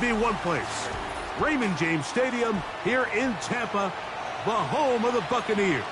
be one place. Raymond James Stadium here in Tampa, the home of the Buccaneers.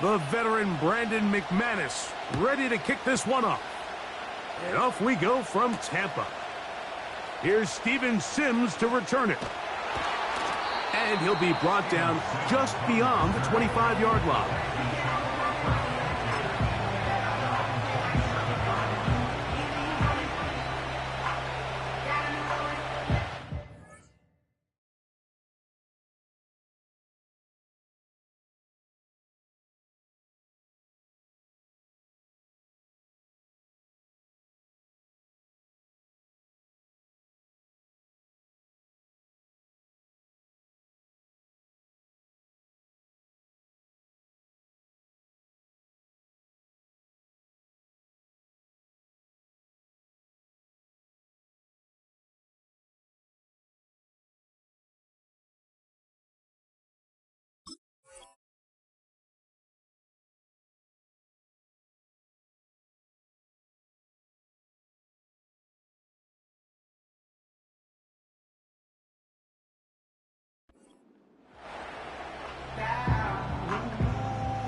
The veteran Brandon McManus ready to kick this one off. And off we go from Tampa. Here's Steven Sims to return it. And he'll be brought down just beyond the 25-yard line.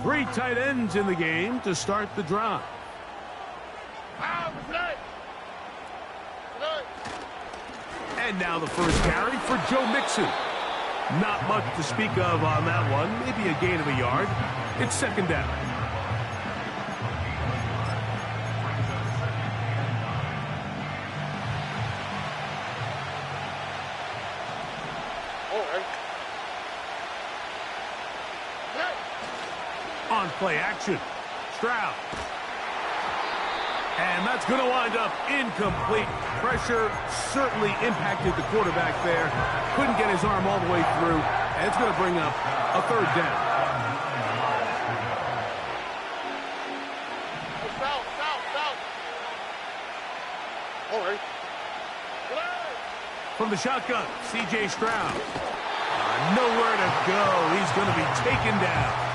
Three tight ends in the game to start the drive. And now the first carry for Joe Mixon. Not much to speak of on that one. Maybe a gain of a yard. It's second down. On play action. Stroud. And that's going to wind up incomplete. Pressure certainly impacted the quarterback there. Couldn't get his arm all the way through. And it's going to bring up a third down. All right. From the shotgun, C.J. Stroud. Nowhere to go. He's going to be taken down.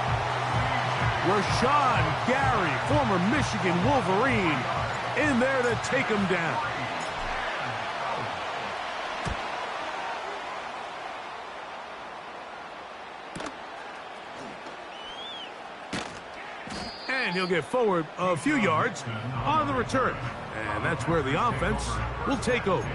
Rashawn Gary, former Michigan Wolverine, in there to take him down. And he'll get forward a few yards on the return. And that's where the offense will take over.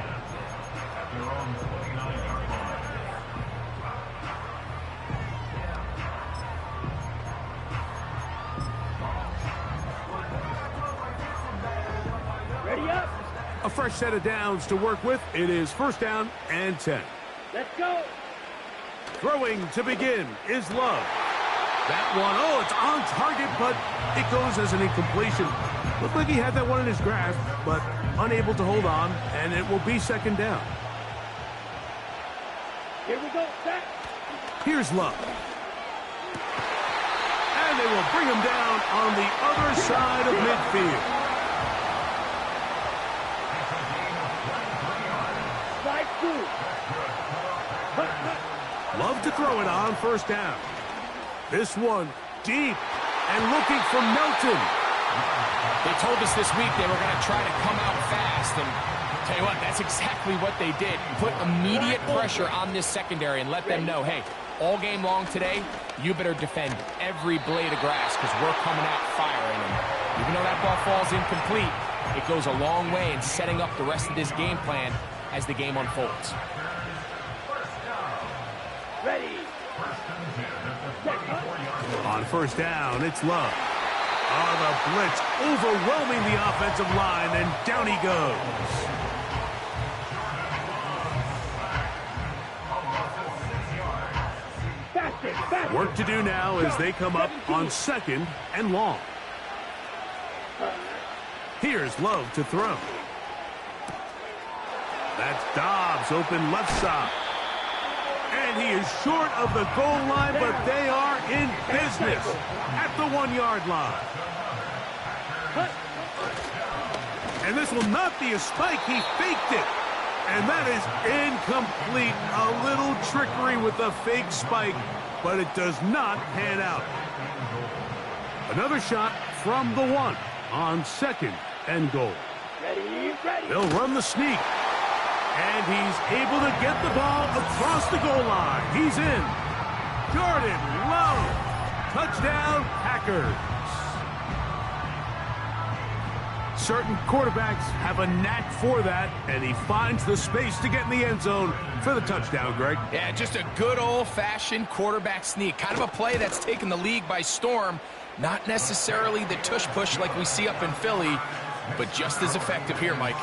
A fresh set of downs to work with. It is first down and 10. Let's go. Throwing to begin is Love. That one, oh, it's on target, but it goes as an incompletion. Looked like he had that one in his grasp, but unable to hold on, and it will be second down. Here we go, set. Here's Love. And they will bring him down on the other side of midfield. Love to throw it on first down. This one deep and looking for Melton. They told us this week they were going to try to come out fast, and tell you what, that's exactly what they did. Put immediate pressure on this secondary and let them know, hey, all game long today, you better defend every blade of grass because we're coming out firing. And even though that ball falls incomplete, it goes a long way in setting up the rest of this game plan as the game unfolds. Ready. On first down, it's Love. Oh, the blitz overwhelming the offensive line, and down he goes. Fast. Work to do now as they come up on 2nd and long. Here's Love to throw. That's Dobbs open left side. And he is short of the goal line, but they are in business at the 1-yard line. And this will not be a spike. He faked it. And that is incomplete. A little trickery with a fake spike, but it does not pan out. Another shot from the 1 on 2nd and goal. Ready. They'll run the sneak. And he's able to get the ball across the goal line. He's in. Jordan Love. Touchdown, Packers. Certain quarterbacks have a knack for that, and he finds the space to get in the end zone for the touchdown, Greg. Yeah, just a good old-fashioned quarterback sneak. Kind of a play that's taken the league by storm. Not necessarily the tush-push like we see up in Philly, but just as effective here, Mike.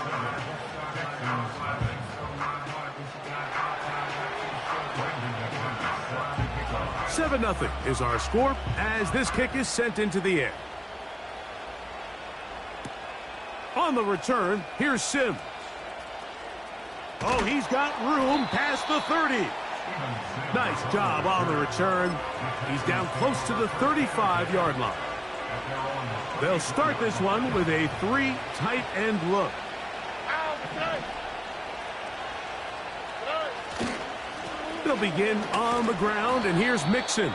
Seven 0 is our score as this kick is sent into the air. On the return, here's Sims. Oh, he's got room past the 30. Nice job on the return. He's down close to the 35-yard line. They'll start this one with a 3 tight end look. They'll begin on the ground, and here's Mixon.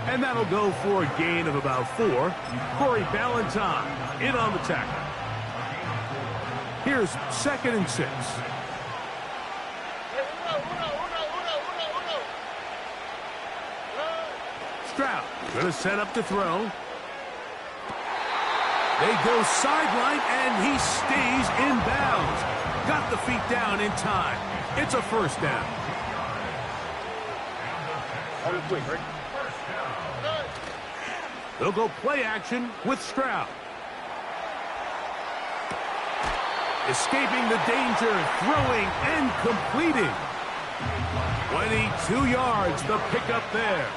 And that'll go for a gain of about 4. Corey Ballantyne in on the tackle. Here's 2nd and 6. Stroud going to set up to throw. They go sideline, and he stays in bounds. Got the feet down in time. It's a first down. They'll go play action with Stroud. Escaping the danger, throwing and completing. 22 yards, the pickup there.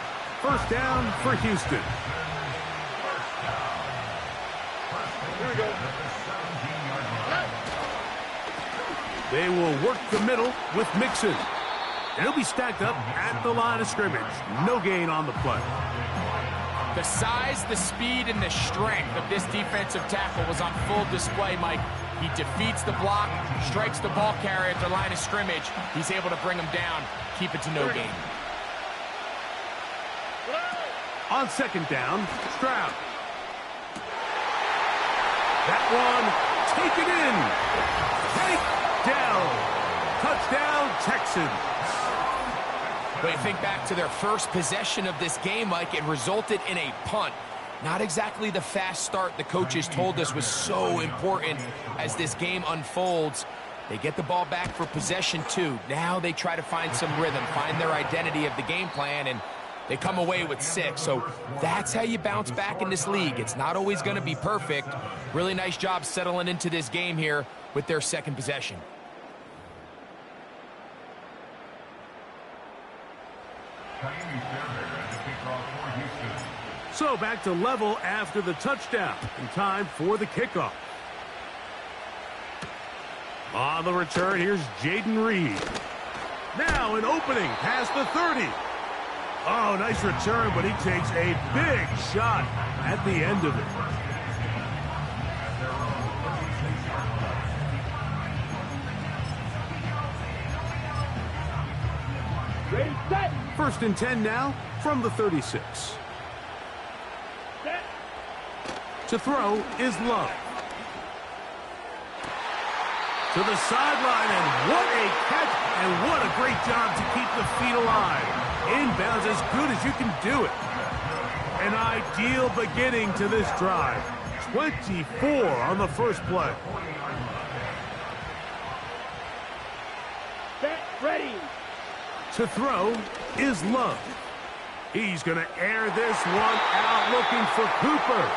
First down for Houston. Here we go. They will work the middle with Mixon. And he'll be stacked up at the line of scrimmage. No gain on the play. The size, the speed, and the strength of this defensive tackle was on full display, Mike. He defeats the block, strikes the ball carrier at the line of scrimmage. He's able to bring him down, keep it to no gain. On 2nd down, Stroud. That one, taken in. Takedown. Touchdown, Texans. But you think back to their first possession of this game, Mike, it resulted in a punt. Not exactly the fast start the coaches told us was so important as this game unfolds. They get the ball back for possession 2. Now they try to find some rhythm, find their identity of the game plan, and they come away with 6. So that's how you bounce back in this league. It's not always going to be perfect. Really nice job settling into this game here with their 2nd possession. So back to level after the touchdown. And time for the kickoff. On the return, here's Jaden Reed. Now an opening past the 30. Oh, nice return, but he takes a big shot at the end of it. Ready, set. 1st and 10 now from the 36. Set. To throw is Love. To the sideline, and what a catch, and what a great job to keep the feet alive. Inbounds as good as you can do it. An ideal beginning to this drive. 24 on the first play. Set. Ready. To throw is Love. He's going to air this one out looking for Cooper.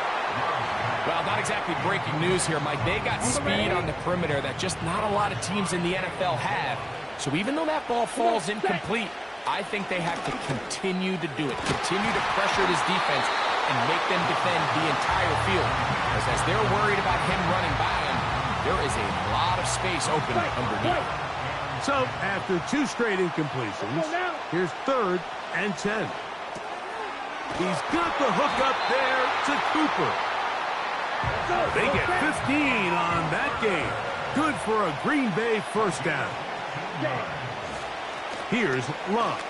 Well, not exactly breaking news here, Mike. They got speed on the perimeter that just not a lot of teams in the NFL have. So even though that ball falls incomplete, I think they have to continue to do it, continue to pressure this defense and make them defend the entire field. Because as they're worried about him running by them, there is a lot of space open underneath. So after 2 straight incompletions, here's 3rd and 10. He's got the hook up there to Cooper. They get 15 on that game. Good for a Green Bay first down. Here's Love.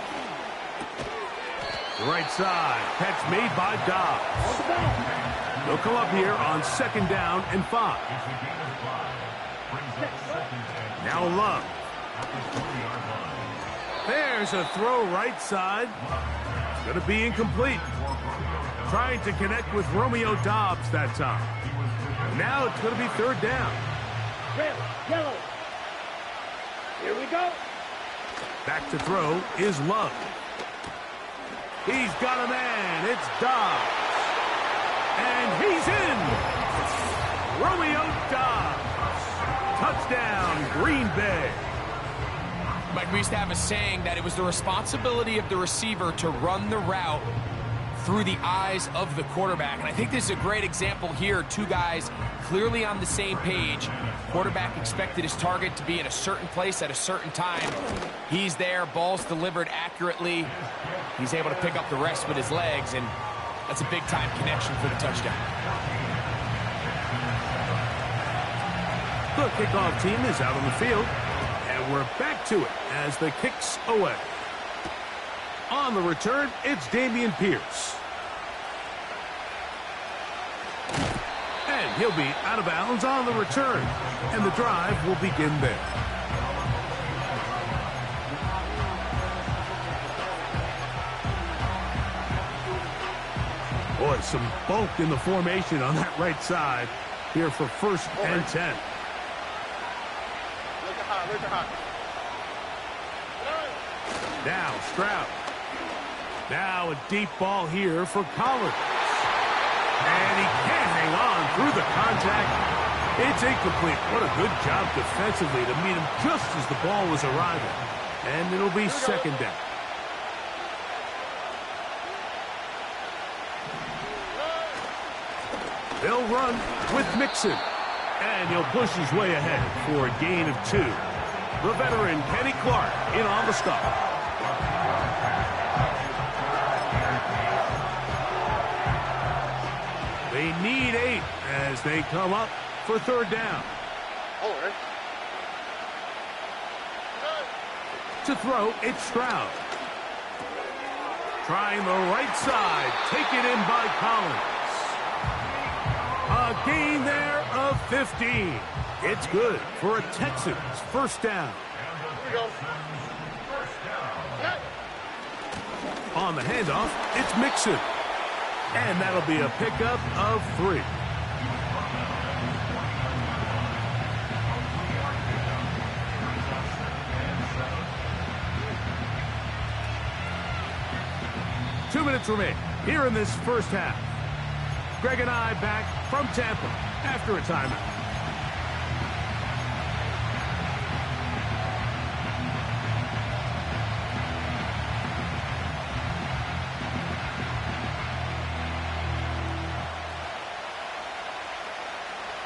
Right side, catch made by Dobbs. They'll come up here on 2nd down and 5. Now Love. There's a throw right side. It's going to be incomplete. Trying to connect with Romeo Dobbs that time. Now it's going to be 3rd down. Red, yellow. Here we go. Back to throw is Love. He's got a man. It's Dobbs. And he's in. Romeo Dobbs. Touchdown, Green Bay. Mike, we used to have a saying that it was the responsibility of the receiver to run the route through the eyes of the quarterback. And I think this is a great example here. 2 guys clearly on the same page. Quarterback expected his target to be in a certain place at a certain time. He's there, ball's delivered accurately. He's able to pick up the rest with his legs, and that's a big-time connection for the touchdown. The kickoff team is out on the field, and we're back to it as the kick's away. On the return, it's Dameon Pierce. And he'll be out of bounds on the return, and the drive will begin there. Boy, some bulk in the formation on that right side here for 1st and 10. Now Stroud. Now a deep ball here for Collins. And he can't hang on through the contact. It's incomplete. What a good job defensively to meet him just as the ball was arriving. And it'll be 2nd down. They'll run with Mixon. And he'll push his way ahead for a gain of 2. The veteran Kenny Clark in on the stop. They need 8 as they come up for 3rd down. To throw, it's Stroud. Trying the right side. Taken in by Collins. A gain there of 15. It's good for a Texans first down. On the handoff, it's Mixon. And that'll be a pickup of 3. Two minutes remain here in this first half. Greg and I back from Tampa after a timeout.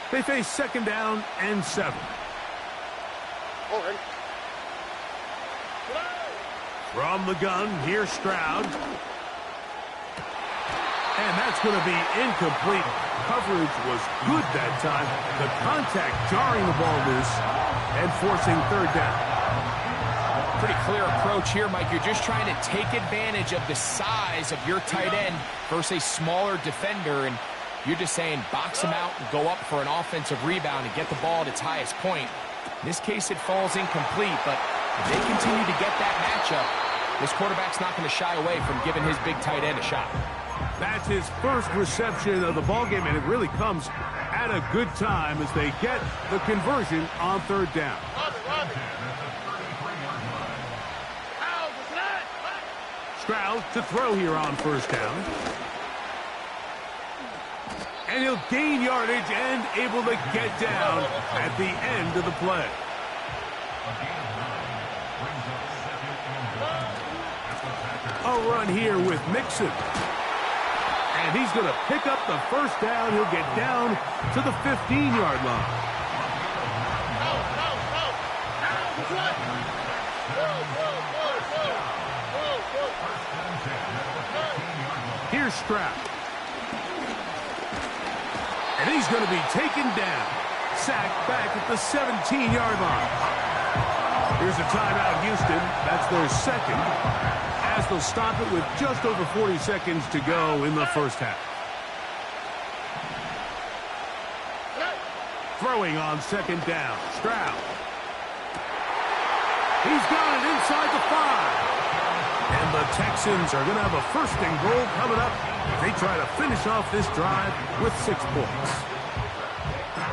They face 2nd down and 7. From the gun, here's Stroud. And that's going to be incomplete. Coverage was good that time. The contact jarring the ball loose and forcing 3rd down. Pretty clear approach here, Mike. You're just trying to take advantage of the size of your tight end versus a smaller defender, and you're just saying box him out and go up for an offensive rebound and get the ball at its highest point. In this case, it falls incomplete, but if they continue to get that matchup, this quarterback's not going to shy away from giving his big tight end a shot. That's his first reception of the ballgame, and it really comes at a good time as they get the conversion on 3rd down. Stroud to throw here on 1st down. And he'll gain yardage and able to get down at the end of the play. a run here with Mixon. And he's going to pick up the first down. He'll get down to the 15-yard line. Here's Stroud. And he's going to be taken down. Sacked back at the 17-yard line. Here's a timeout, Houston. That's their second, as they'll stop it with just over 40 seconds to go in the first half. Throwing on second down, Stroud. He's got it inside the 5. And the Texans are going to have a first and goal coming up as they try to finish off this drive with 6 points.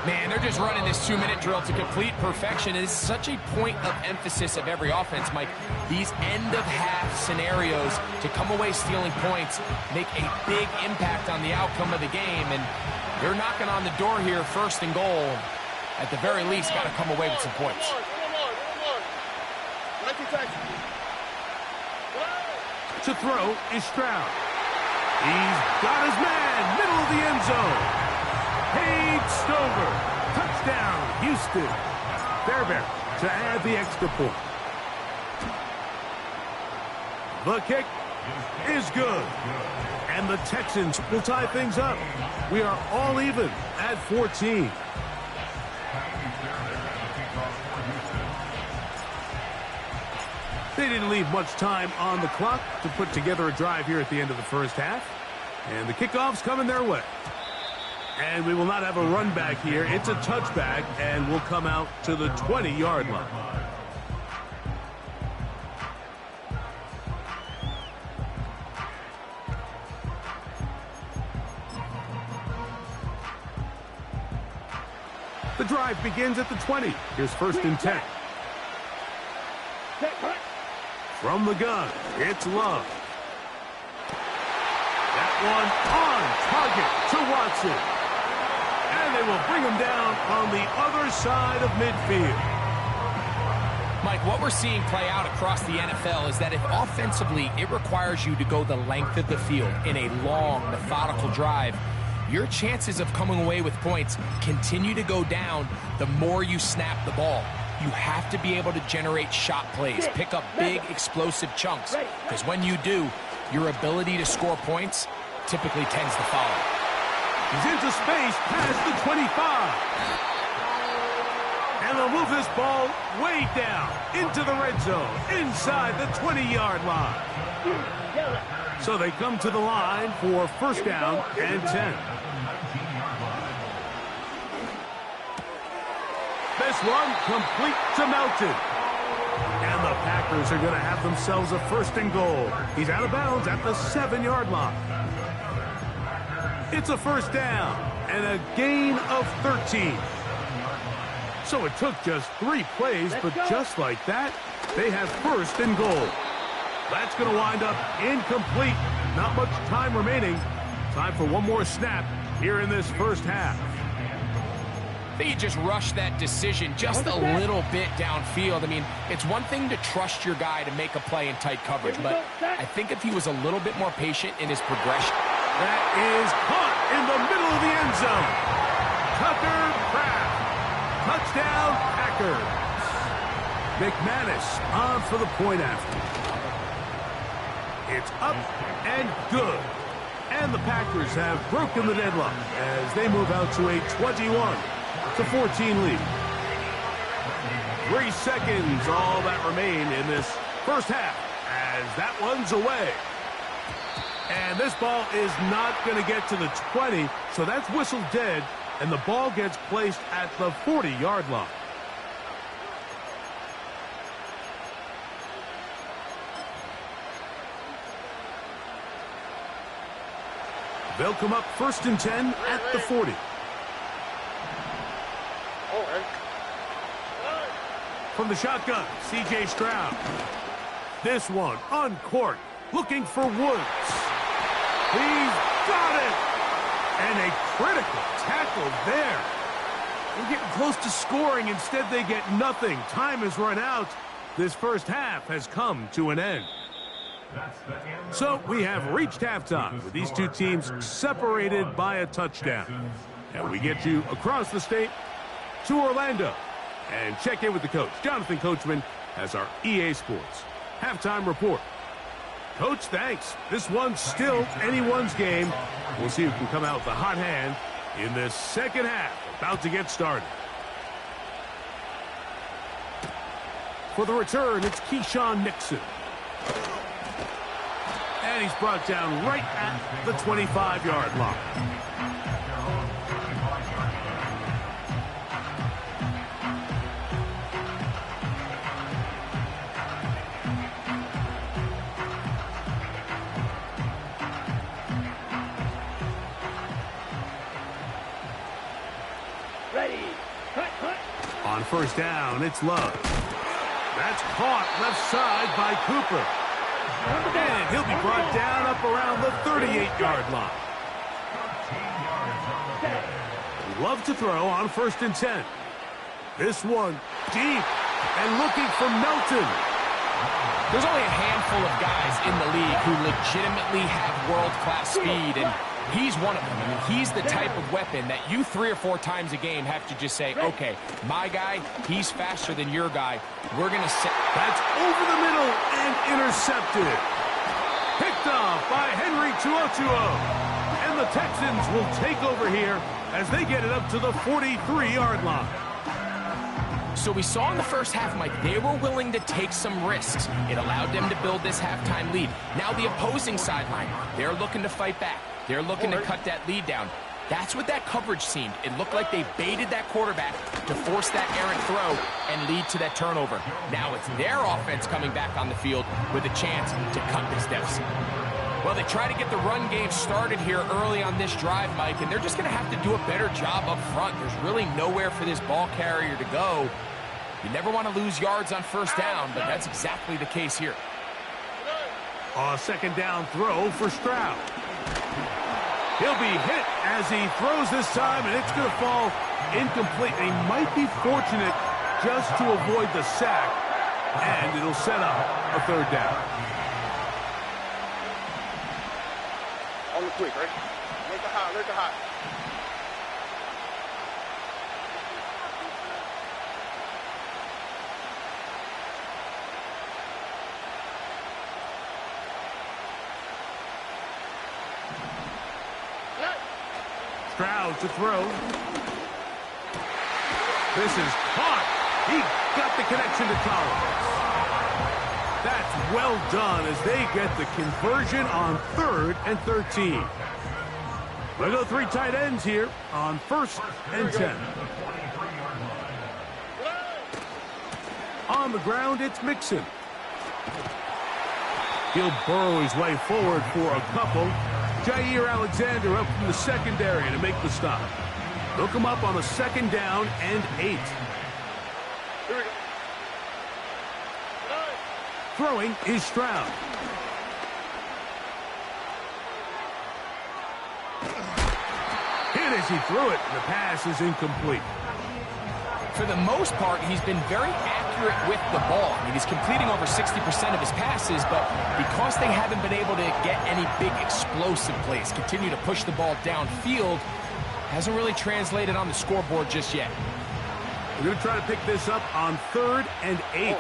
Man, they're just running this 2-minute drill to complete perfection. It is such a point of emphasis of every offense, Mike. These end-of-half scenarios to come away stealing points make a big impact on the outcome of the game. And they're knocking on the door here, first and goal. At the very least, got to come away with some points. To throw is Stroud. He's got his man, middle of the end zone. Paid Stover. Touchdown, Houston. Fairbairn to add the extra point. The kick is good. And the Texans will tie things up. We are all even at 14. They didn't leave much time on the clock to put together a drive here at the end of the first half. And the kickoff's coming their way. And we will not have a run back here. It's a touchback, and we'll come out to the 20-yard line. The drive begins at the 20. Here's first and 10. From the gun, it's Love. That one on target to Watson. And they will bring him down on the other side of midfield. Mike, what we're seeing play out across the NFL is that if offensively it requires you to go the length of the field in a long, methodical drive, your chances of coming away with points continue to go down the more you snap the ball. You have to be able to generate shot plays, pick up big, explosive chunks, because when you do, your ability to score points typically tends to follow. He's into space past the 25. And they'll move this ball way down into the red zone, inside the 20-yard line. So they come to the line for first down and 10. This one complete to Melton. And the Packers are going to have themselves a first and goal. He's out of bounds at the 7-yard line. It's a first down and a gain of 13. So it took just 3 plays, but just like that, they have first and goal. That's going to wind up incomplete. Not much time remaining. Time for one more snap here in this first half. They just rushed that decision just a little bit downfield. I mean, it's one thing to trust your guy to make a play in tight coverage, but I think if he was a little bit more patient in his progression. That is caught in the middle of the end zone. Tucker Kraft. Touchdown, Packers. McManus on for the point after. It's up and good. And the Packers have broken the deadlock as they move out to a 21-14 lead. 3 seconds, all that remain in this first half as that one's away. And this ball is not going to get to the 20, so that's whistled dead, and the ball gets placed at the 40-yard line. They'll come up first and 10 at the 40. From the shotgun, C.J. Stroud. This one uncorked, looking for Woods. He's got it! And a critical tackle there. They're getting close to scoring. Instead, they get nothing. Time has run out. This first half has come to an end. So we have reached halftime with these two teams separated by a touchdown. And we get you across the state to Orlando and check in with the coach. Jonathan Coachman has our EA Sports halftime report. Coach, thanks. This one's still anyone's game. We'll see who can come out with the hot hand in this second half. About to get started. For the return, it's Keyshawn Nixon. And he's brought down right at the 25-yard line. Ready. Cut, cut. On first down, it's Love. That's caught left side by Cooper. And he'll be brought down up around the 38-yard line. Love to throw on 1st and 10. This one deep and looking for Melton. There's only a handful of guys in the league who legitimately have world-class speed, and he's one of them. I mean, he's the type of weapon that you 3 or 4 times a game have to just say, okay, my guy, he's faster than your guy. We're going to set. That's over the middle and intercepted. Picked off by Henry Tuotuo. And the Texans will take over here as they get it up to the 43-yard line. So we saw in the first half, Mike, they were willing to take some risks. It allowed them to build this halftime lead. Now the opposing sideline, they're looking to fight back. They're looking to cut that lead down. That's what that coverage seemed. It looked like they baited that quarterback to force that errant throw and lead to that turnover. Now it's their offense coming back on the field with a chance to cut this deficit. Well, they try to get the run game started here early on this drive, Mike, and they're just going to have to do a better job up front. There's really nowhere for this ball carrier to go. You never want to lose yards on first down, but that's exactly the case here. A second down throw for Stroud. He'll be hit as he throws this time, and it's going to fall incomplete. And he might be fortunate just to avoid the sack, and it'll set up a 3rd down. On the quick, right? Make it hot, make it hot. Stroud to throw. This is caught. He got the connection to Collins. That's well done as they get the conversion on 3rd and 13. We'll go 3 tight ends here on 1st and 10. On the ground, it's Mixon. He'll burrow his way forward for a couple. Jair Alexander up from the secondary to make the stop. They'll come up on a 2nd down and 8. Throwing is Stroud. Hit as he threw it. The pass is incomplete. For the most part, he's been very accurate with the ball. I mean, he's completing over 60% of his passes, but because they haven't been able to get any big explosive plays, continue to push the ball downfield, hasn't really translated on the scoreboard just yet. We're going to try to pick this up on 3rd and 8.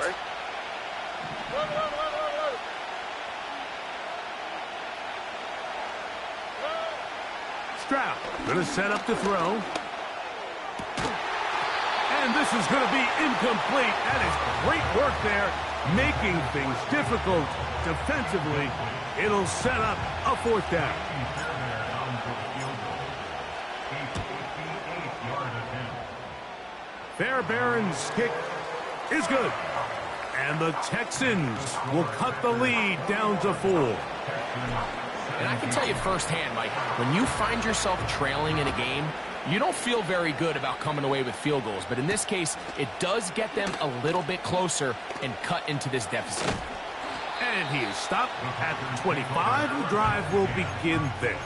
Stroud going to set up to throw. And this is going to be incomplete. That is great work there, making things difficult defensively. It'll set up a 4th down. Fairbairn's kick is good. And the Texans will cut the lead down to 4. And I can tell you firsthand, Mike, when you find yourself trailing in a game, you don't feel very good about coming away with field goals. But in this case, it does get them a little bit closer and cut into this deficit. And he is stopped at the 25. The drive will begin there.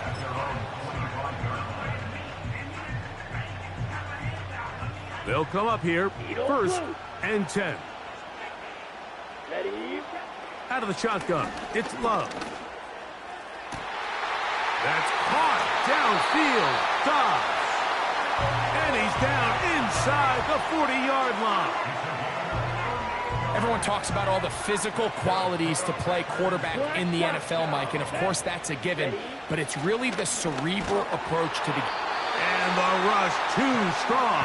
They'll come up here, 1st and 10. Ready. Out of the shotgun, it's Love. That's caught downfield. Dobbs. And he's down inside the 40-yard line. Everyone talks about all the physical qualities to play quarterback in the NFL, Mike, and of course that's a given, but it's really the cerebral approach to the game. And the rush too strong.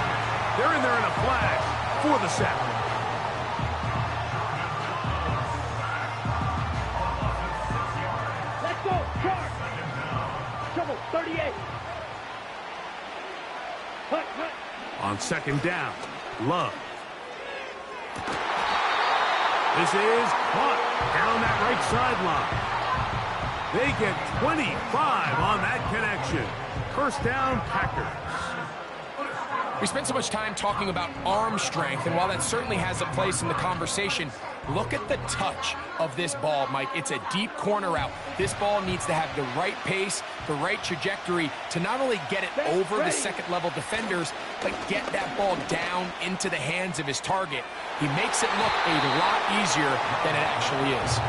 They're in there in a flash for the sack. Let's go. Charge. Trouble. 38. Hut, hut. On second down, Love. This is caught down that right sideline. They get 25 on that connection. First down, Packers. We spent so much time talking about arm strength, and while that certainly has a place in the conversation, look at the touch of this ball, Mike. It's a deep corner route. This ball needs to have the right pace, the right trajectory to not only get it over the second-level defenders, but get that ball down into the hands of his target. He makes it look a lot easier than it actually is.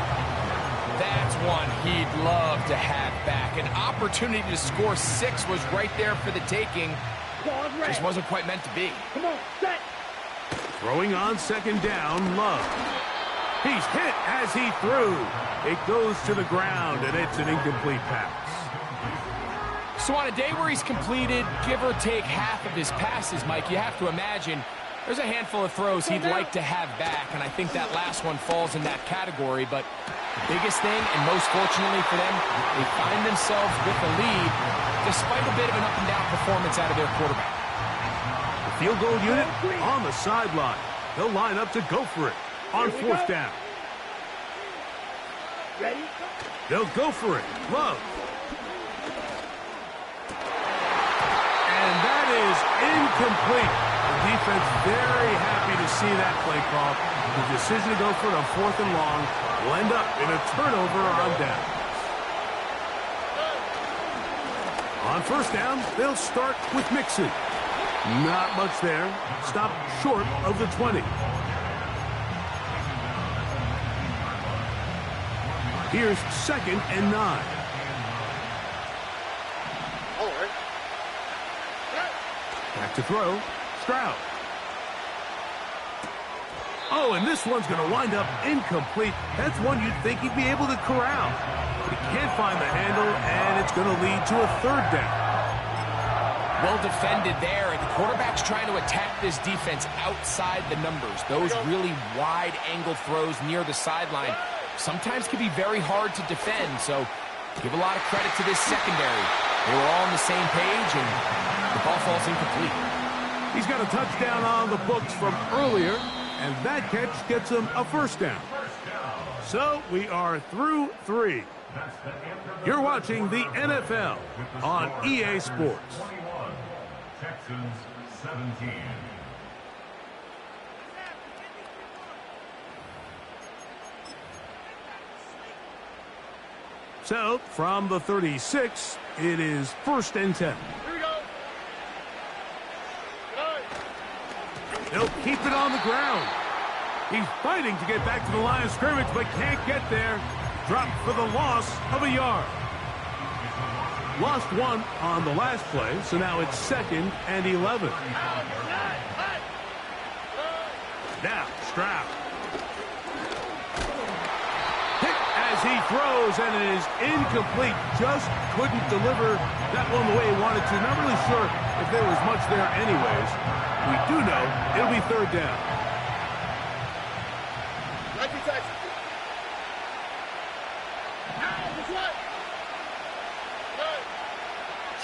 That's one he'd love to have back. An opportunity to score 6 was right there for the taking. Just wasn't quite meant to be. Come on, set. Throwing on second down, Love. He's hit as he threw. It goes to the ground, and it's an incomplete pass. So on a day where he's completed, give or take half of his passes, Mike, you have to imagine there's a handful of throws he'd like to have back, and I think that last one falls in that category. But the biggest thing, and most fortunately for them, they find themselves with the lead despite a bit of an up-and-down performance out of their quarterback. The field goal unit on the sideline. They'll line up to go for it on fourth down. Ready? They'll go for it. Love. And that is incomplete. The defense very happy to see that play call. The decision to go for it on fourth and long will end up in a turnover on down. On first down, they'll start with Mixon. Not much there. Stop short of the 20. Here's second and 9. Back to throw. Stroud. Oh, and this one's going to wind up incomplete. That's one you'd think he'd be able to corral. He can't find the handle, and it's going to lead to a third down. Well defended there, and the quarterback's trying to attack this defense outside the numbers. Those really wide-angle throws near the sideline sometimes can be very hard to defend, so give a lot of credit to this secondary. They were all on the same page, and the ball falls incomplete. He's got a touchdown on the books from earlier, and that catch gets him a first down. So we are through 3. You're watching the NFL on EA Sports. Texans 17. So from the 36, it is first and 10. They'll keep it on the ground. He's fighting to get back to the line of scrimmage, but can't get there. Dropped for the loss of a yard. Lost 1 on the last play, so now it's second and 11. Now, Stroud. Hit as he throws, and it is incomplete. Just couldn't deliver that one the way he wanted to. Not really sure if there was much there anyways. We do know it'll be third down.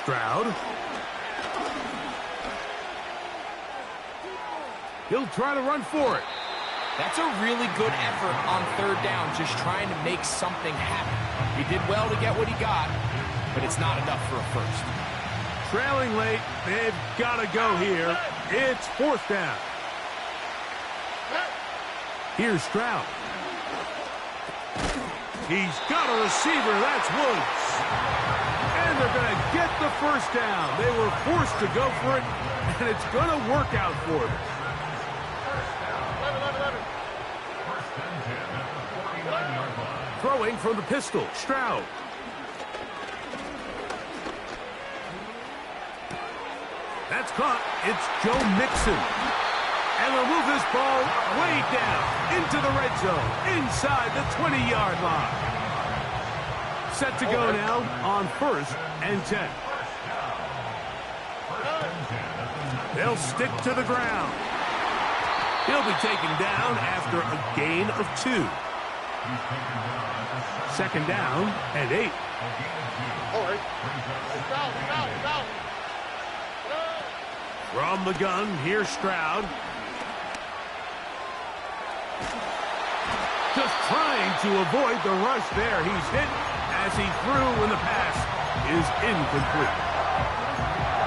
Stroud. He'll try to run for it. That's a really good effort on third down, just trying to make something happen. He did well to get what he got, but it's not enough for a first. Trailing late, they've got to go here. It's fourth down. Here's Stroud. He's got a receiver. That's Woods. And they're going to get the first down. They were forced to go for it, and it's going to work out for them. First and 10 at the 49-yard line. Throwing from the pistol, Stroud. That's caught. It's Joe Mixon. And they'll move this ball way down into the red zone, inside the 20-yard line. Set to go now on 1st and 10. They'll stick to the ground. He'll be taken down after a gain of 2. 2nd down and 8. All right. Down. From the gun, here's Stroud. Just trying to avoid the rush there. He's hit as he threw when the pass is incomplete.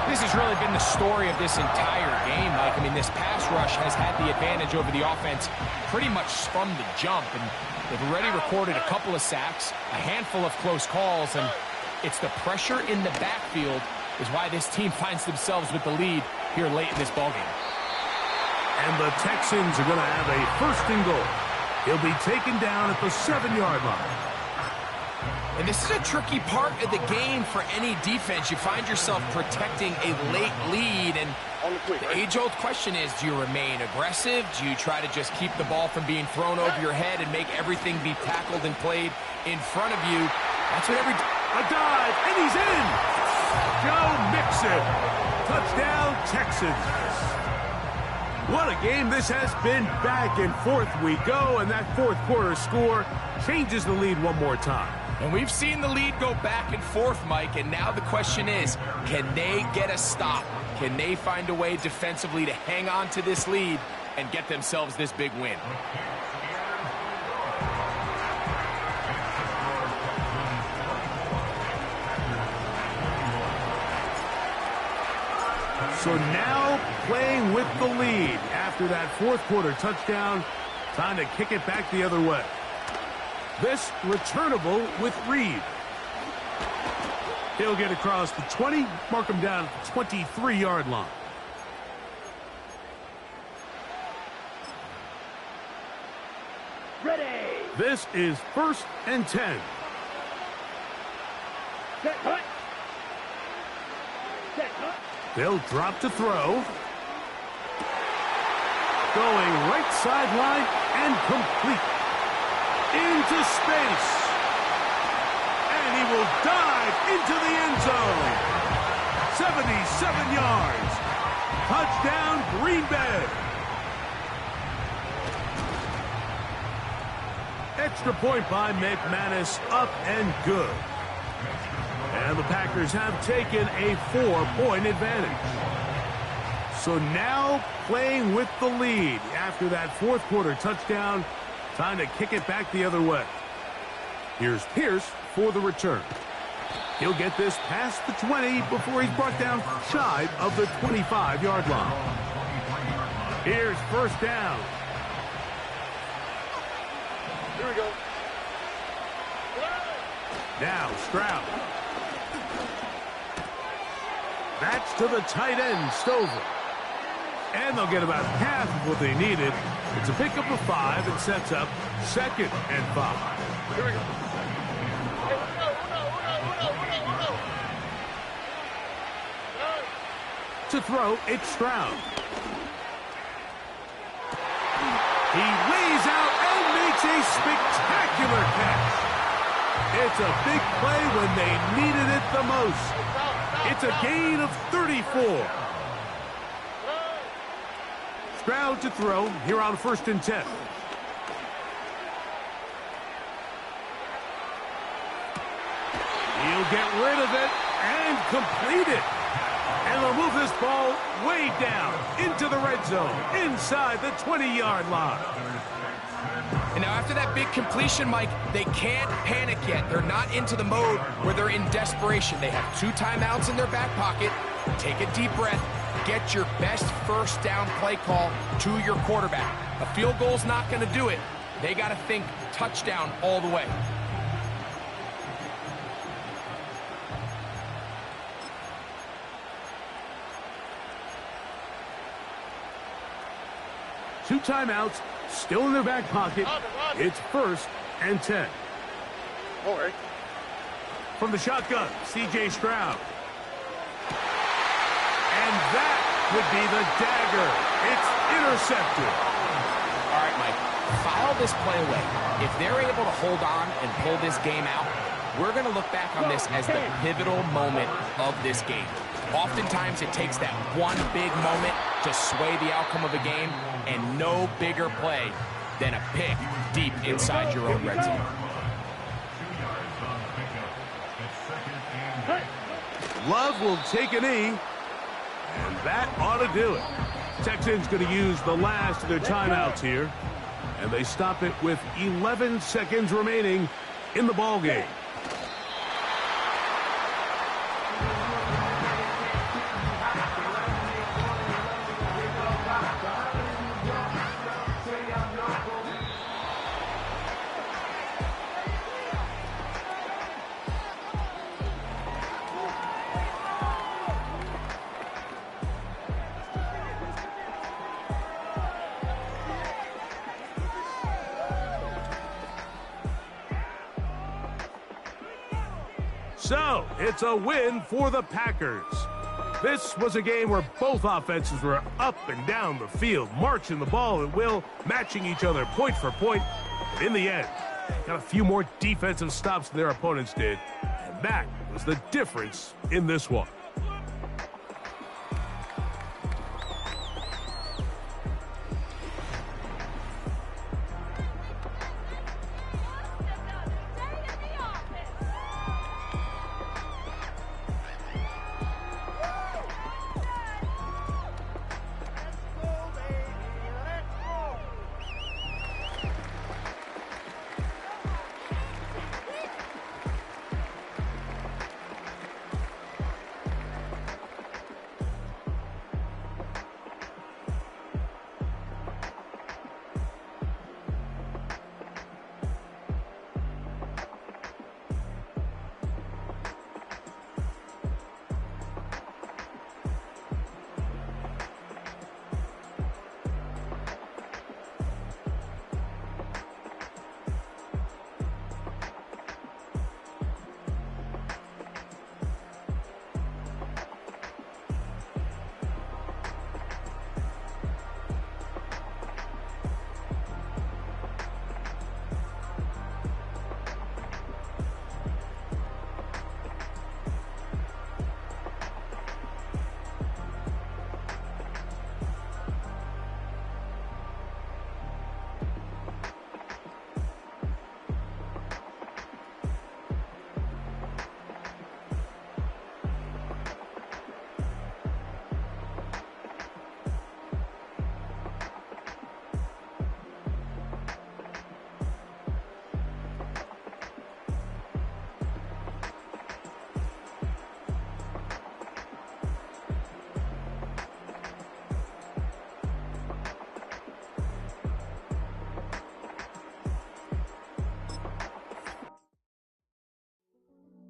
This has really been the story of this entire game, Mike. I mean, this pass rush has had the advantage over the offense pretty much from the jump, and they've already recorded a couple of sacks, a handful of close calls, and it's the pressure in the backfield is why this team finds themselves with the lead here late in this ballgame. And the Texans are going to have a 1st and goal. He'll be taken down at the 7-yard line. And this is a tricky part of the game for any defense. You find yourself protecting a late lead, and the age-old question is, do you remain aggressive? Do you try to just keep the ball from being thrown over your head and make everything be tackled and played in front of you? That's what A dive, and he's in! Joe Mixon. Touchdown, Texans. What a game this has been. Back and forth we go, and that 4th quarter score changes the lead one more time. And we've seen the lead go back and forth, Mike, and now the question is, can they get a stop? Can they find a way defensively to hang on to this lead and get themselves this big win? So now playing with the lead after that 4th quarter touchdown. Time to kick it back the other way. This returnable with Reed. He'll get across the 20, mark him down at the 23-yard line. Ready. This is 1st and 10. Set, cut. Set, cut. They'll drop to throw. Going right sideline and complete. Into space. And he will dive into the end zone. 77 yards. Touchdown, Green Bay. Extra point by McManus, up and good. And the Packers have taken a 4-point advantage. So now playing with the lead after that 4th quarter touchdown. Time to kick it back the other way. Here's Pierce for the return. He'll get this past the 20 before he's brought down shy of the 25-yard line. Here's 1st down. Here we go. Now Stroud. That's to the tight end, Stover. And they'll get about half of what they needed. It's a pickup of 5 and sets up 2nd and 5. Here we go. To throw, it's Stroud. He lays out and makes a spectacular catch. It's a big play when they needed it the most. It's a gain of 34. Stroud to throw here on 1st and 10. He'll get rid of it and complete it. And they'll move this ball way down into the red zone, inside the 20-yard line. And now after that big completion, Mike, they can't panic yet. They're not into the mode where they're in desperation. They have 2 timeouts in their back pocket. Take a deep breath. Get your best 1st down play call to your quarterback. A field goal's not going to do it. They got to think touchdown all the way. Two timeouts, still in their back pocket. It's 1st and 10. All right. From the shotgun, C.J. Stroud. And that would be the dagger. It's intercepted. All right, Mike, file this play away. If they're able to hold on and pull this game out, we're going to look back on this as the pivotal moment of this game. Oftentimes, it takes that one big moment to sway the outcome of a game, and no bigger play than a pick deep inside your own red zone. 2 yards on pickup. It's 2nd and 8. Love will take a knee, and that ought to do it. Texans going to use the last of their timeouts here, and they stop it with 11 seconds remaining in the ball game. So, it's a win for the Packers. This was a game where both offenses were up and down the field, marching the ball at will, matching each other point for point. But in the end, got a few more defensive stops than their opponents did, and that was the difference in this one.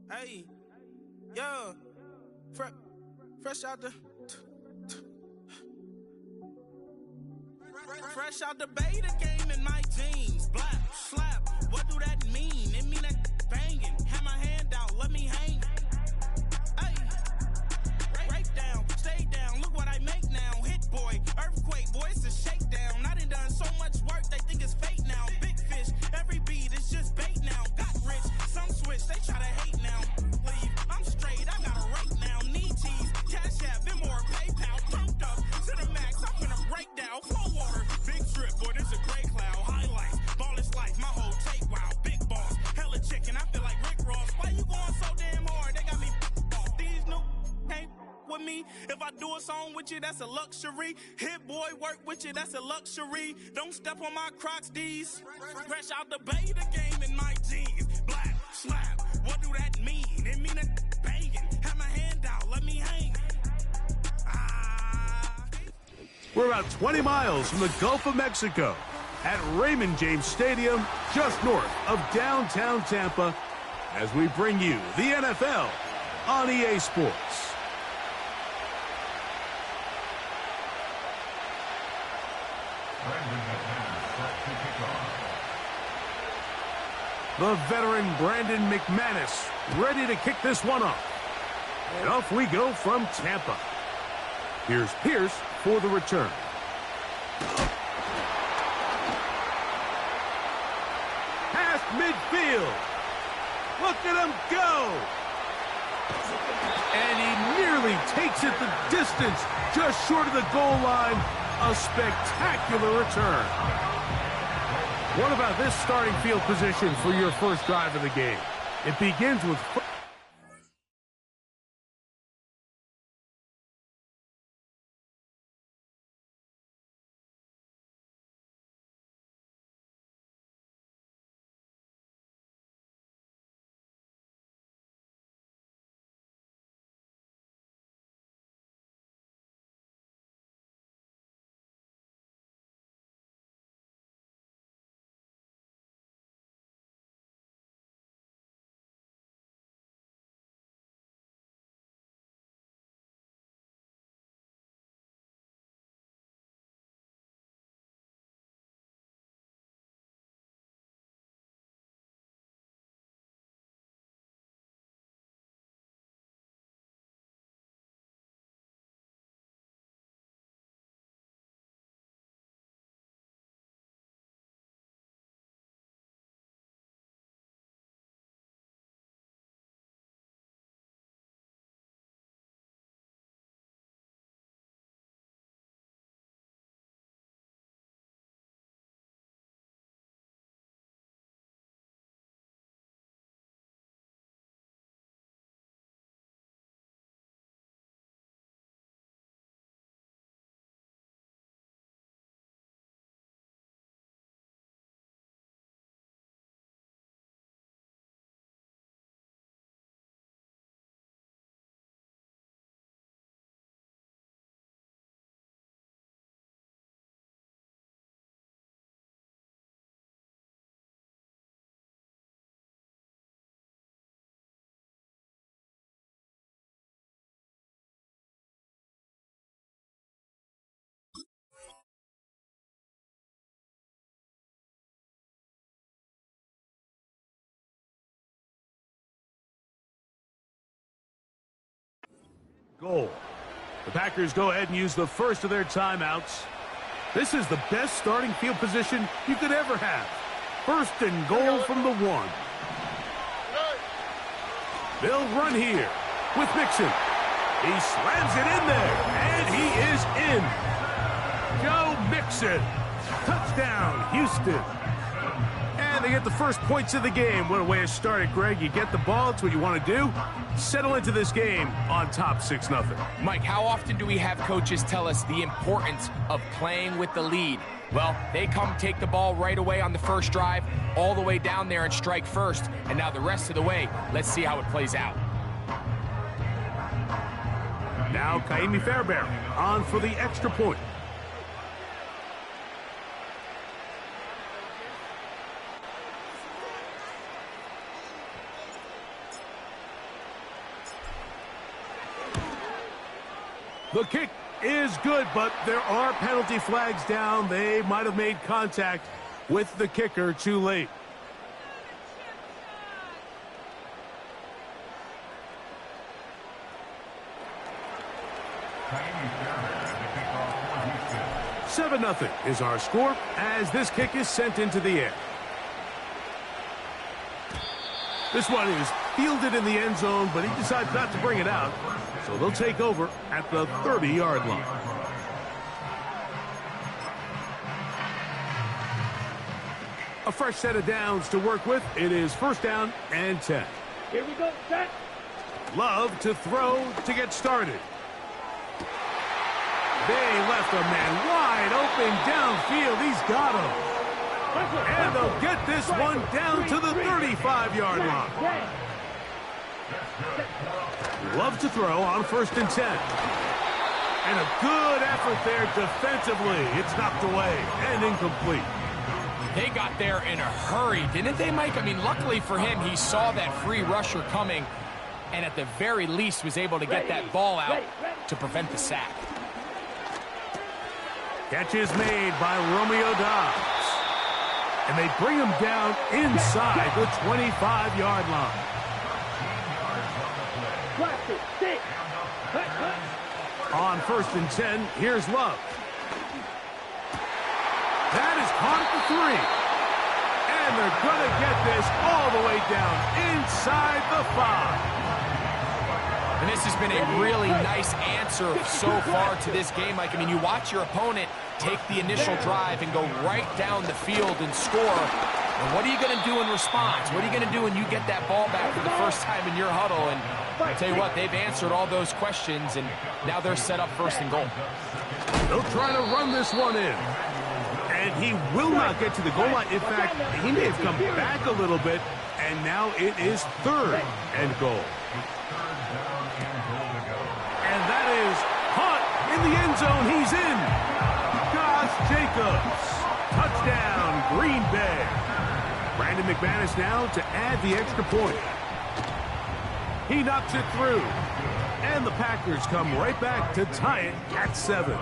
Hey, yeah, fresh out the beta game in my jeans. Black slap, what do that mean? It mean that banging. Have my hand out, let me hang. Hey, break down, stay down. Look what I make now. Hit boy, earthquake, boy, it's a shakedown. I done so much work, they think it's fake now. Big fish, every beat is just bait now. Got rich, some switch, they try to hate now. Leave, I'm straight, I got a rate now. Need cheese, cash app, and more PayPal. Turned up to the max, I'm gonna break down. Flow water, big trip, boy, this a gray cloud. Highlights, ball is life, my whole take wow. Big boss, hella chicken, I feel like Rick Ross. Why you going so damn hard? They got me off. These new can't with me. If I do a song with you, that's a luxury. Hit boy, work with you, that's a luxury. Don't step on my Crocs, D's. Fresh out the beta game in my jeans. Black slap, what do that mean? It mean that banging. Have my hand out, let me hang. We're about 20 miles from the Gulf of Mexico at Raymond James Stadium, just north of downtown Tampa, as we bring you the NFL on EA Sports. The veteran Brandon McManus ready to kick this one off. And off we go from Tampa. Here's Pierce for the return. Past midfield. Look at him go. And he nearly takes it the distance, just short of the goal line. A spectacular return. What about this starting field position for your first drive of the game? It begins with... goal. The Packers go ahead and use the first of their timeouts. This is the best starting field position you could ever have. First and goal from the 1. They'll run here with Mixon. He slams it in there, and he is in. Joe Mixon. Touchdown, Houston. And they get the first points of the game. What a way to start it, Greg. You get the ball. It's what you want to do. Settle into this game on top 6-0. Mike, how often do we have coaches tell us the importance of playing with the lead? Well, they come take the ball right away on the first drive, all the way down there and strike first. And now the rest of the way, let's see how it plays out. Now Kaimi Fairbairn on for the extra point. The kick is good, but there are penalty flags down. They might have made contact with the kicker too late. Kaimi Fairbairn at the kickoff for Houston. 7-0 is our score as this kick is sent into the air. This one is fielded in the end zone, but he decides not to bring it out. So they'll take over at the 30-yard line. A fresh set of downs to work with. It is 1st down and 10. Here we go, set. Love to throw to get started. They left a man wide open downfield. He's got him. And they'll get this one down to the 35-yard line. Love to throw on 1st and 10. And a good effort there defensively. It's knocked away and incomplete. They got there in a hurry, didn't they, Mike? I mean, luckily for him, he saw that free rusher coming and at the very least was able to get that ball out to prevent the sack. Catch is made by Romeo Dobbs. And they bring him down inside the 25-yard line. On 1st and 10, here's Love. That is caught at the 3. And they're going to get this all the way down inside the 5. And this has been a really nice answer so far to this game, Mike. I mean, you watch your opponent take the initial drive and go right down the field and score. And what are you going to do in response? What are you going to do when you get that ball back for the first time in your huddle? And I'll tell you what, they've answered all those questions, and now they're set up 1st and goal. They'll try to run this one in. And he will not get to the goal line. In fact, he may have come back a little bit, and now it is 3rd and goal. And that is caught in the end zone. He's in. Josh Jacobs. Touchdown, Green Bay. Brandon McManus now to add the extra point. He knocks it through. And the Packers come right back to tie it at 7.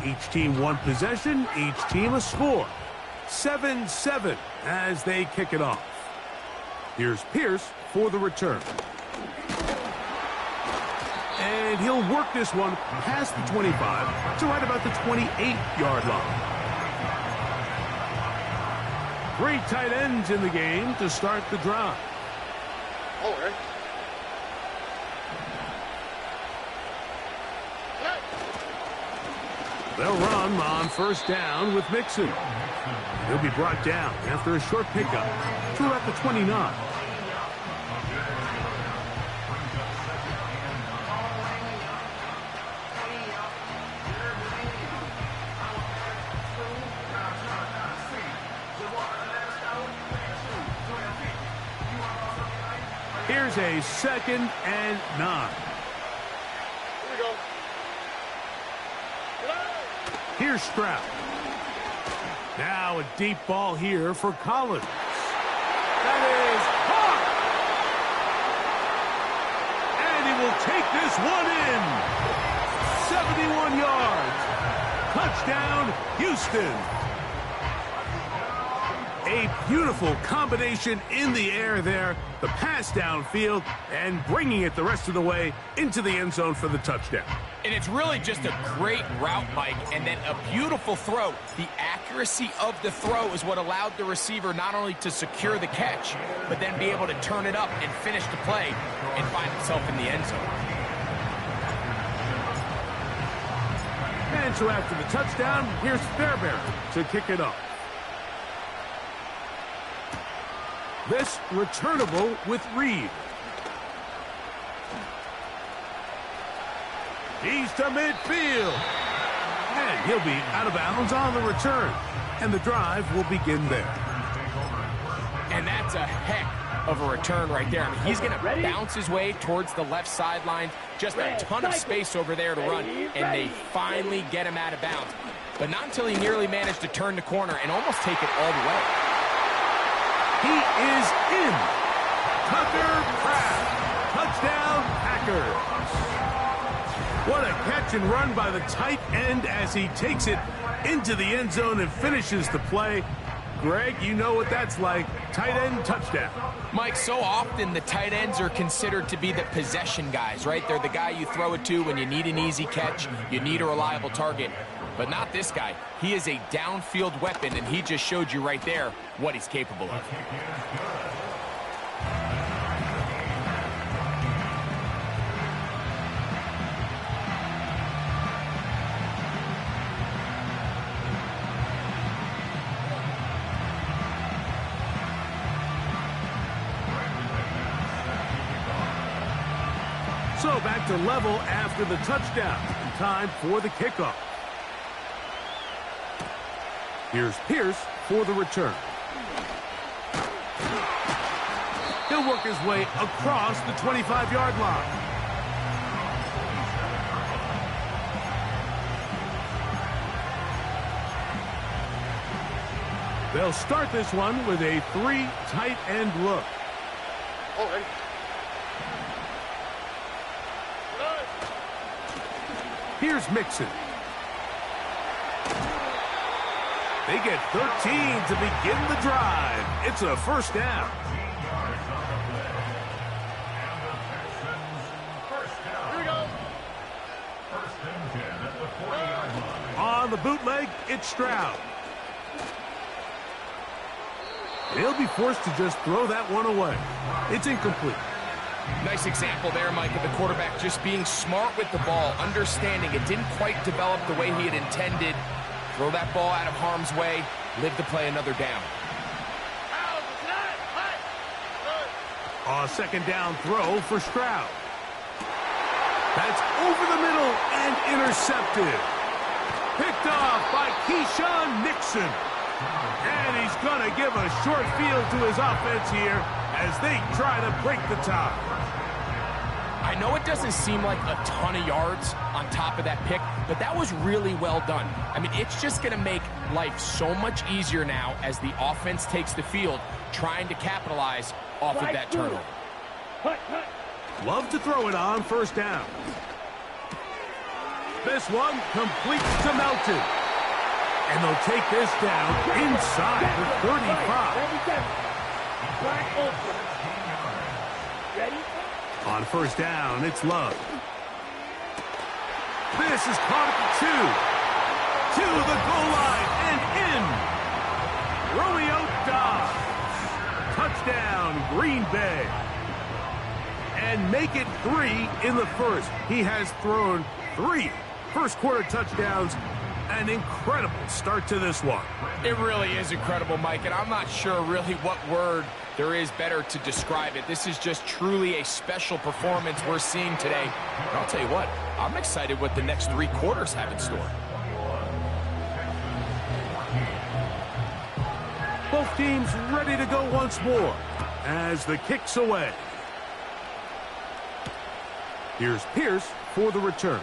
Each team one possession, each team a score. 7-7 as they kick it off. Here's Pierce for the return. And he'll work this one past the 25 to right about the 28-yard line. 3 tight ends in the game to start the drive. All right. They'll run on 1st down with Mixon. He'll be brought down after a short pickup to about the 29. Here's a 2nd and 9. Here we go. Here's Stroud. Now a deep ball here for Collins. That is caught! And he will take this one in. 71 yards. Touchdown, Houston. A beautiful combination in the air there. The pass downfield and bringing it the rest of the way into the end zone for the touchdown. And it's really just a great route, Mike, and then a beautiful throw. The accuracy of the throw is what allowed the receiver not only to secure the catch, but then be able to turn it up and finish the play and find himself in the end zone. And so after the touchdown, here's Fairbairn to kick it off. This returnable with Reed. He's to midfield. And he'll be out of bounds on the return. And the drive will begin there. And that's a heck of a return right there. I mean, he's going to bounce his way towards the left sideline. Just a ton of space over there to run. And they finally get him out of bounds. But not until he nearly managed to turn the corner and almost take it all the way. He is in. Tucker Kraft. Touchdown, Packers. What a catch and run by the tight end as he takes it into the end zone and finishes the play. Greg, you know what that's like. Tight end touchdown. Mike, so often the tight ends are considered to be the possession guys, right? They're the guy you throw it to when you need an easy catch, you need a reliable target. But not this guy. He is a downfield weapon, and he just showed you right there what he's capable of. So back to level after the touchdown. Time for the kickoff. Here's Pierce for the return. He'll work his way across the 25-yard line. They'll start this one with a 3 tight end look. Oh, ready. Here's Mixon. They get 13 to begin the drive. It's a first down. Here we go. On the bootleg, it's Stroud. They'll be forced to just throw that one away. It's incomplete. Nice example there, Mike, of the quarterback just being smart with the ball, understanding it didn't quite develop the way he had intended. Throw that ball out of harm's way, live to play another down. A second down throw for Stroud. That's over the middle and intercepted. Picked off by Keyshawn Nixon. And he's going to give a short field to his offense here as they try to break the tie. I know it doesn't seem like a ton of yards on top of that pick, but that was really well done. I mean, it's just going to make life so much easier now as the offense takes the field, trying to capitalize off of that turnover. Love to throw it on first down. This one completes to Melton. And they'll take this down inside the 35. Ready? On first down, it's Love. This is caught at the 2. To the goal line and in. Romeo Dobbs. Touchdown, Green Bay. And make it 3 in the first. He has thrown 3 first-quarter touchdowns. An incredible start to this one. It really is incredible, Mike, and I'm not sure really what word there is better to describe it. This is just truly a special performance we're seeing today. And I'll tell you what, I'm excited what the next 3 quarters have in store. Both teams ready to go once more as the kick's away. Here's Pierce for the return.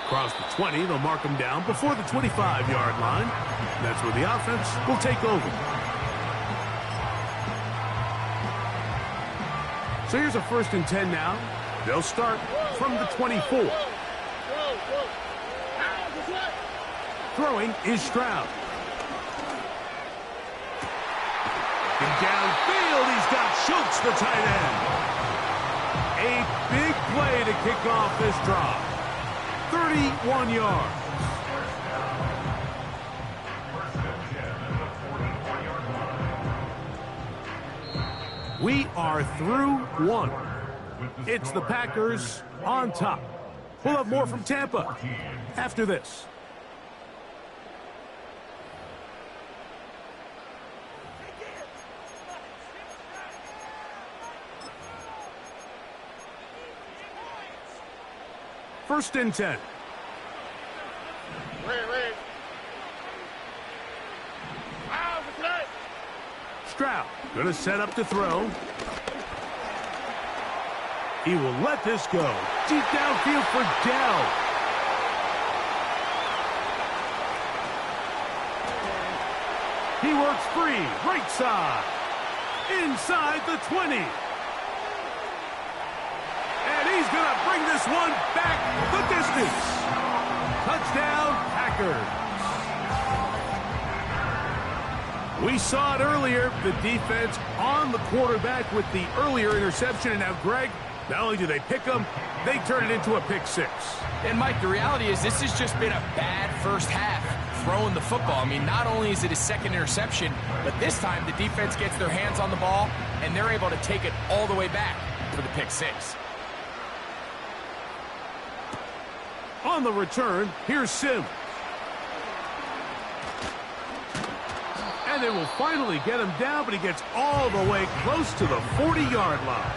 Across the 20, they'll mark him down before the 25-yard line. That's where the offense will take over. So here's a 1st and 10 now. They'll start from the 24. Throwing is Stroud. And downfield, he's got Schultz, the tight end. A big play to kick off this drive. 31 yards. We are through 1. It's the Packers on top. We'll have more from Tampa after this. First and 10. Stroud going to set up to throw. He will let this go. Deep downfield for Dell. He works free. Right side. Inside the 20. And he's going to bring this one back the distance. Touchdown, Packers. We saw it earlier, the defense on the quarterback with the earlier interception. And now, Greg, not only do they pick him, they turn it into a pick 6. And, Mike, the reality is this has just been a bad first half throwing the football. I mean, not only is it a second interception, but this time the defense gets their hands on the ball, and they're able to take it all the way back for the pick 6. On the return, here's Sims. And they will finally get him down, but he gets all the way close to the 40-yard line.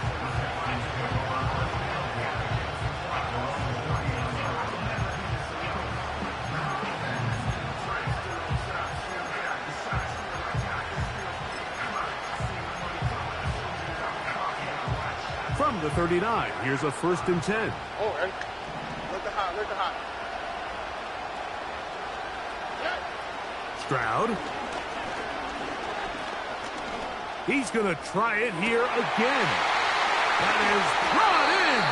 From the 39, here's a 1st and 10. Oh, and look the hot. Stroud. He's going to try it here again. That is brought in.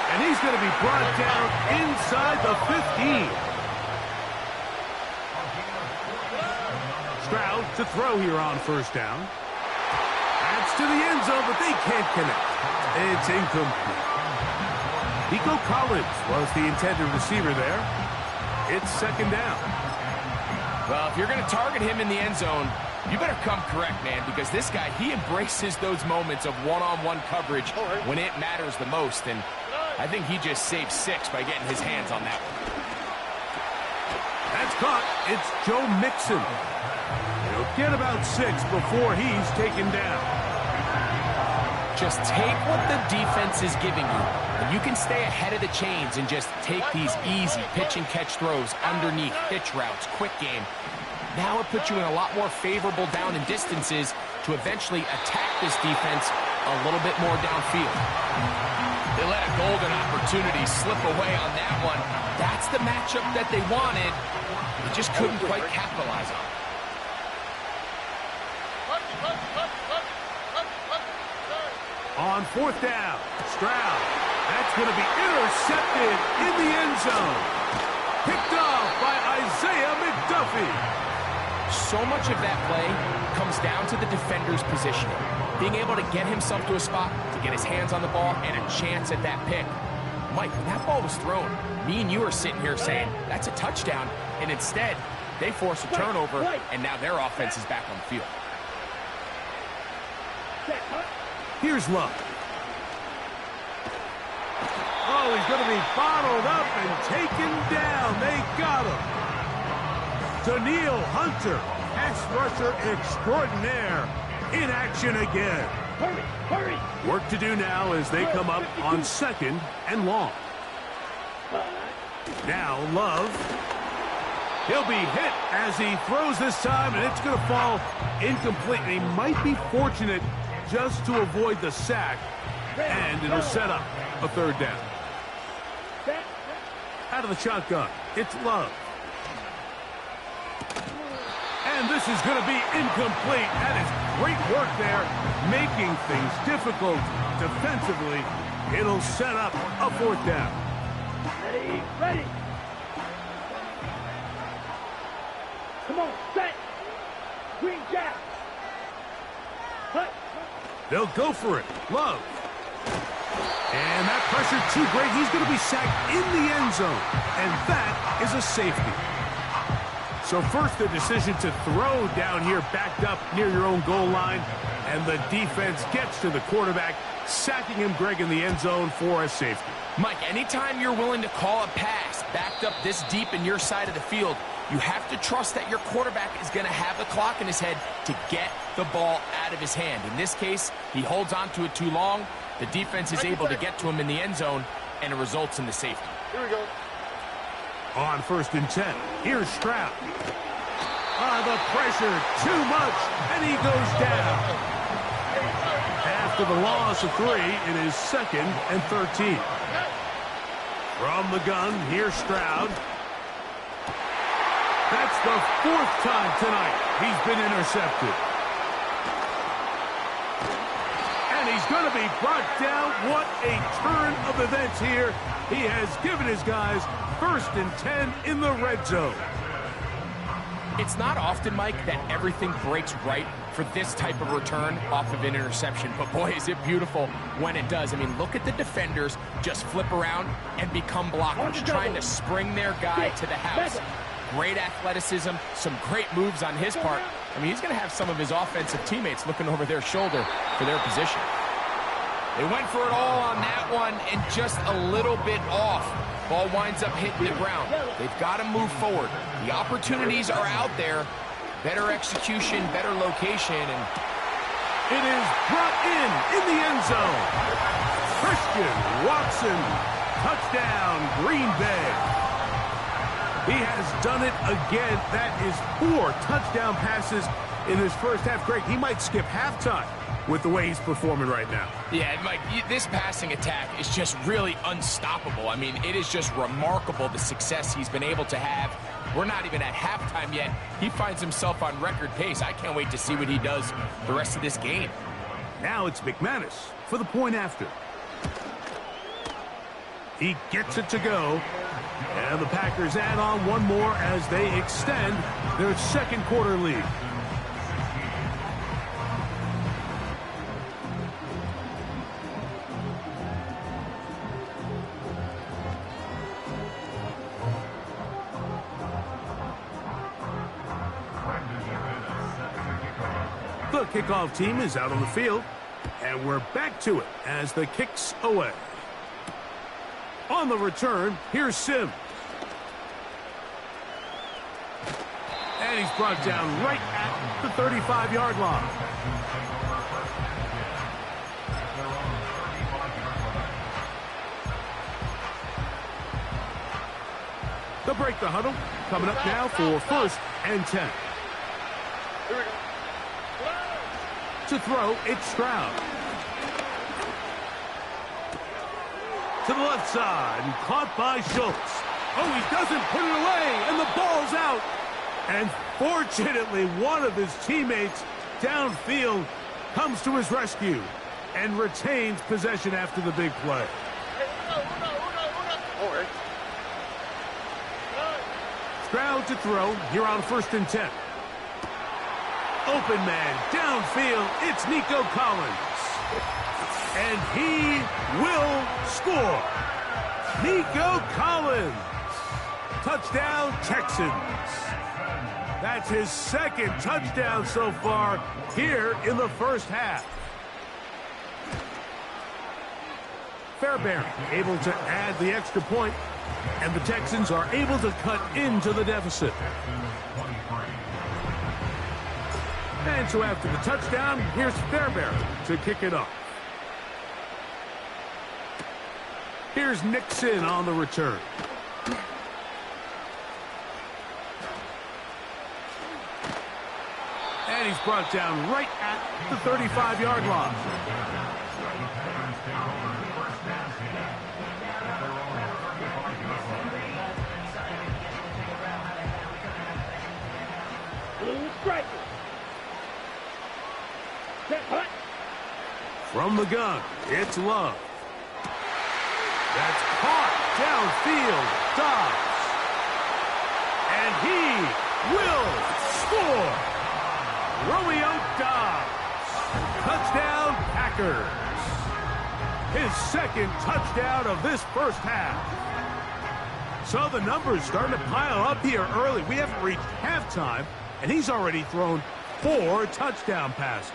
And he's going to be brought down inside the 15. Stroud to throw here on first down. That's to the end zone, but they can't connect. It's incomplete. Nico Collins was the intended receiver there. It's second down. Well, if you're going to target him in the end zone, you better come correct, man, because this guy, he embraces those moments of one-on-one coverage when it matters the most, and I think he just saved 6 by getting his hands on that one. That's caught. It's Joe Mixon. He'll get about 6 before he's taken down. Just take what the defense is giving you, and you can stay ahead of the chains and just take these easy pitch-and-catch throws underneath, pitch routes, quick game. Now it puts you in a lot more favorable down and distances to eventually attack this defense a little bit more downfield. They let a golden opportunity slip away on that one. That's the matchup that they wanted. They just couldn't quite capitalize on it. On fourth down, Stroud. That's going to be intercepted in the end zone. Picked off by Isaiah McDuffie. So much of that play comes down to the defender's positioning. Being able to get himself to a spot, to get his hands on the ball, and a chance at that pick. Mike, when that ball was thrown, me and you are sitting here saying, that's a touchdown. And instead, they force a turnover, and now their offense is back on the field. Here's Love. Oh, he's going to be bottled up and taken down. They got him. Daniil Hunter, pass rusher extraordinaire, in action again. Hurry, hurry. Work to do now as they come up on second and long. Now Love. He'll be hit as he throws this time, and it's going to fall incomplete. And he might be fortunate just to avoid the sack, and it'll set up a third down. Out of the shotgun, it's Love. And this is going to be incomplete. That is great work there, making things difficult defensively. It'll set up a fourth down. Ready, ready. Come on, set. Green jack. Hut. They'll go for it. Love. And that pressure too great. He's going to be sacked in the end zone. And that is a safety. So first the decision to throw down here backed up near your own goal line. And the defense gets to the quarterback, sacking him, Greg, in the end zone for a safety. Mike, anytime you're willing to call a pass backed up this deep in your side of the field, you have to trust that your quarterback is going to have the clock in his head to get the ball out of his hand. In this case, he holds on to it too long. The defense is able to get to him in the end zone, and it results in the safety. Here we go. On first and 10, here's Stroud. The pressure, too much, and he goes down. After the loss of 3, it is second and 13. From the gun, here's Stroud. That's the 4th time tonight he's been intercepted. And he's going to be brought down. What a turn of events here. He has given his guys first and 10 in the red zone. It's not often, Mike, that everything breaks right for this type of return off of an interception. But boy, is it beautiful when it does. I mean, look at the defenders just flip around and become blockers, trying to spring their guy to the house. Great athleticism, some great moves on his part. I mean, he's going to have some of his offensive teammates looking over their shoulder for their position. They went for it all on that one and just a little bit off. Ball winds up hitting the ground. They've got to move forward. The opportunities are out there. Better execution, better location, and it is brought in the end zone. Christian Watson, touchdown, Green Bay. He has done it again. That is 4 touchdown passes in his first half. Greg, he might skip halftime with the way he's performing right now. Yeah, Mike, this passing attack is just really unstoppable. I mean, it is just remarkable the success he's been able to have We're not even at halftime yet. He finds himself on record pace. I can't wait to see what he does the rest of this game. Now it's McManus for the point after. He gets it to go. And the Packers add on one more as they extend their second quarter lead. The kickoff team is out on the field, and we're back to it as the kick's away. On the return, here's Sims. And he's brought down right at the 35-yard line. They'll break the huddle. Coming up now for 1st and 10. To throw, it's Stroud. To the left side, and caught by Schultz. Oh, he doesn't put it away, and the ball's out. And fortunately, one of his teammates downfield comes to his rescue and retains possession after the big play. Stroud to throw here on 1st and 10. Open man, downfield, it's Nico Collins. And he will score. Nico Collins. Touchdown, Texans. That's his 2nd touchdown so far here in the first half. Fairbairn able to add the extra point, and the Texans are able to cut into the deficit. And so after the touchdown, here's Fairbairn to kick it off. Here's Nixon on the return. And he's brought down right at the 35-yard line. From the gun, it's Love. That's caught downfield, Dobbs. And he will score. Romeo Dobbs. Touchdown, Packers. His 2nd touchdown of this first half. So the numbers starting to pile up here early. We haven't reached halftime, and he's already thrown 4 touchdown passes.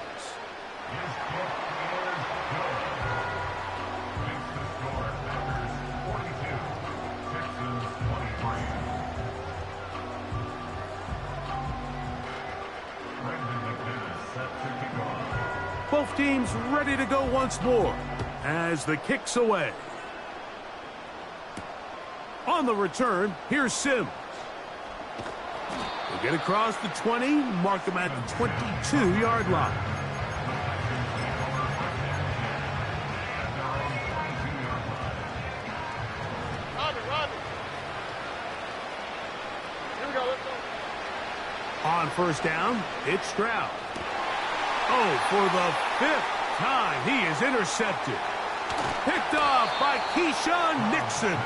Both teams ready to go once more as the kick's away. On the return, here's Sims. They get across the 20, mark them at the 22-yard line. On 1st down, it's Stroud. Oh, for the 5th time, he is intercepted. Picked off by Keyshawn Nixon.